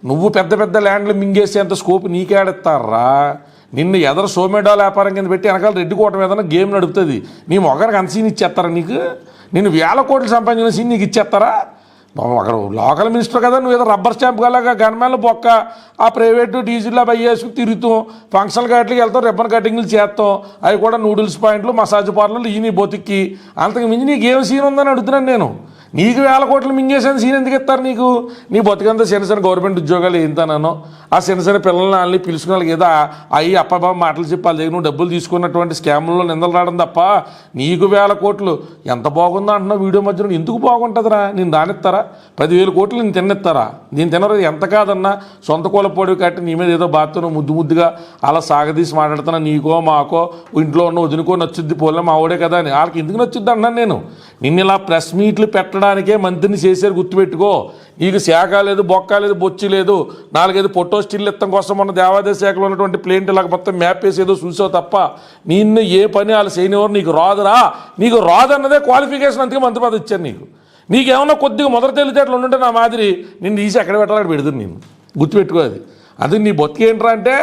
నువ్వు పెద్ద పెద్ద ల్యాండ్లు మింగేసేంత స్కోప్ నీకేడెత్తారా? నిన్ను ఎదరు సోమేడాల వ్యాపారం కింద పెట్టి వెనకాల రెడ్డి కోటం ఏదైనా గేమ్ నడుపుతుంది. నీ మొగరికి అంత సీన్ ఇచ్చేస్తారా? నీకు నిన్ను 1000 కోట్లు సంపాదించిన సీన్ నీకు ఇచ్చేస్తారా? అక్కడ లోకల్ మినిస్టర్ కదా, నువ్వు ఏదో రబ్బర్ స్టాంప్ గలాగా గన్మేల బొక్క ఆ ప్రైవేటు డీజిల్లో బై చేసుకుని తిరుగుతాం, ఫంక్షన్ కట్లకి వెళ్తాం, రిబ్బన్ కటింగ్లు చేస్తాం, అవి కూడా నూడిల్స్ పాయింట్లు మసాజ్ పార్లర్లు ఈ నీ బొతికి. అంతకు మించి నీకు ఏం సీన్ ఉందని అడుగుతున్నాను నేను. నీకు 1000 కోట్లు మింగేసిన సీన్ ఎందుకు ఇస్తారు నీకు? నీ బతికంతా చిన్న గవర్నమెంట్ ఉద్యోగాలు ఏంతనో ఆ చిన్న పిల్లల్ని వాళ్ళని పిలుచుకున్న వాళ్ళకి ఏదో అవి అప్పబాబు మాటలు చెప్పి వాళ్ళ దగ్గర నువ్వు డబ్బులు తీసుకున్నటువంటి స్కామ్లో నిందలు రావడం తప్ప నీకు 1000 కోట్లు ఎంత బాగుందో అంటున్నావు వీడియో మధ్యలో. ఎందుకు బాగుంటుందిరా? నేను దానిస్తారా? 10,000 కోట్లు నేను తిన్నిస్తారా? నేను తినరు. ఎంత కాదన్నా సొంత కూలపోడి కట్టి నీ మీద ఏదో బాత్తో ముద్దుగా అలా సాగదీసి మాట్లాడుతున్నా. నీకో మాకో ఇంట్లో ఉన్న వదినుకో నచ్చుద్ది, పోలే మా ఆవిడే కదా అని. వాళ్ళకి ఎందుకు నచ్చుద్ది అన్నాను నేను. నిన్ను ఇలా ప్రెస్ మీట్లు పెట్టడానికే మంత్రిని చేశారు, గుర్తుపెట్టుకో. నీకు శాఖ లేదు, బొక్క లేదు, బొచ్చి లేదు. 4-5 ఫోటో స్టిల్ ఎత్తం కోసం మన దేవాదాయ శాఖలో ఉన్నటువంటి ప్లేంట్ ఇలాగ మొత్తం మ్యాప్ వేసేదో చూసావు తప్ప నిన్ను ఏ పని వాళ్ళు చేయనివారు. నీకు రాదురా, నీకు రాదన్నదే క్వాలిఫికేషన్. అందుకే మంత్రి పదవి ఇచ్చాను నీకు. నీకేమన్నా కొద్దిగా మొదటి తెలివితేటలు ఉండుంటే నా మాదిరి నిన్ను తీసి ఎక్కడ పెట్టాలని పెడుతుంది. నేను గుర్తుపెట్టుకో అది నీ బతికేంట్రా అంటే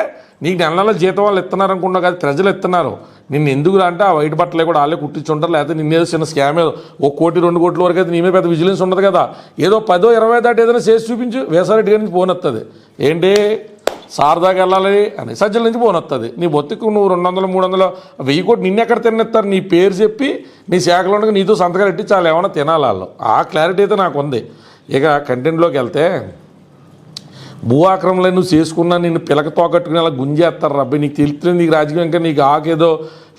నీకు నెల జీతం వాళ్ళు ఇస్తున్నారు అనుకున్నావు కదా, ప్రజలు ఇస్తున్నారు. నిన్ను ఎందుకు అంటే ఆ వైట్ బట్టలే కూడా వాళ్ళే కుట్టించుంటారు, లేకపోతే నిన్నేదో చిన్న స్కామ్ ఏదో 1 కోటి 2 కోట్ల వరకు అయితే నీ మీద పెద్ద విజిలెన్స్ ఉండదు కదా. ఏదో 10-20 దాటి ఏదైనా చేసి చూపించు, వేసారెడ్డి గారి నుంచి ఫోన్ వస్తుంది. ఏంటి సారదాకి వెళ్ళాలి అని సజ్జల నుంచి ఫోన్ వస్తుంది. నీ బొత్తికు నువ్వు 200, 300, 1000 కోట్లు నిన్నెక్కడ తినేస్తారు? నీ పేరు చెప్పి నీ శాఖలో ఉండగా నీతో సంతకాలు ఎట్టి చాలా ఏమైనా తినాలి వాళ్ళు. ఆ క్లారిటీ అయితే నాకు ఉంది. ఇక కంటెంట్లోకి వెళ్తే భూ ఆక్రమణలు నువ్వు చేసుకున్నా నిన్ను పిలకతో కట్టుకుని అలా గుంజేస్తారు. రబ్బాయి నీకు తెలుస్తుంది. నీకు రాజకీయం ఇంకా నీకు ఆకేదో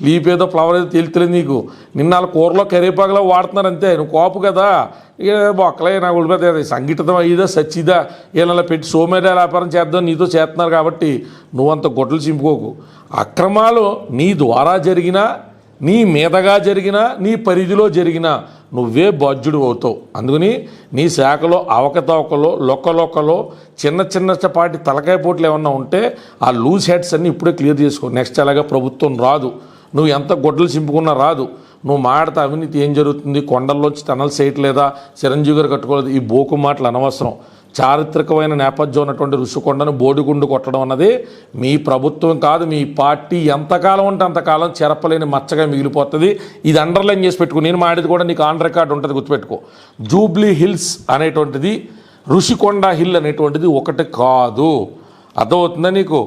లీప్ ఏదో ఫ్లవర్ ఏదో తెలుస్తుంది నీకు. నిన్న వాళ్ళ కూరలో కరివేపాకులో వాడుతున్నారు అంతే. నువ్వు కోపు కదా, ఇక బొక్కలే నాకు ఉడిపోతుంది. సంఘటితం అయ్యిదా సచ్చిదా వీళ్ళ పెట్టి సోమేర వ్యాపారం చేద్దాం నీతో చేస్తున్నారు కాబట్టి నువ్వంత గొడ్డలు చింపుకోకు. అక్రమాలు నీ ద్వారా జరిగినా, నీ మీదగా జరిగినా, నీ పరిధిలో జరిగినా నువ్వే బాధ్యుడు అవుతావు. అందుకని నీ శాఖలో అవకతవకలో లొక్కలో చిన్నపాటి తలకాయ పోట్లు ఏమన్నా ఉంటే ఆ లూజ్ హెడ్స్ అన్నీ ఇప్పుడే క్లియర్ చేసుకో. నెక్స్ట్ అలాగా ప్రభుత్వం రాదు. నువ్వు ఎంత గొడ్డలు చింపుకున్నా రాదు. నువ్వు మాట్లాడితే అవినీతి ఏం జరుగుతుంది, కొండల్లోంచి టనల్స్ వేయట్లేదా, చిరంజీవి గారు కట్టుకోలేదు, ఈ బోకు మాటలు అనవసరం. చారిత్రకమైన నేపథ్యం ఉన్నటువంటి ఋషికొండను బోడిగుండు కొట్టడం అన్నది మీ ప్రభుత్వం కాదు, మీ పార్టీ ఎంతకాలం ఉంటే అంతకాలం చెరపలేని మచ్చగా మిగిలిపోతుంది. ఇది అండర్లైన్ చేసి పెట్టుకో. నేను మాడేది కూడా నీకు ఆన్ రికార్డ్ ఉంటుంది, గుర్తుపెట్టుకో. జూబ్లీ హిల్స్ అనేటువంటిది, ఋషికొండ హిల్ అనేటువంటిది ఒకటి కాదు. అర్థమవుతుందా నీకు?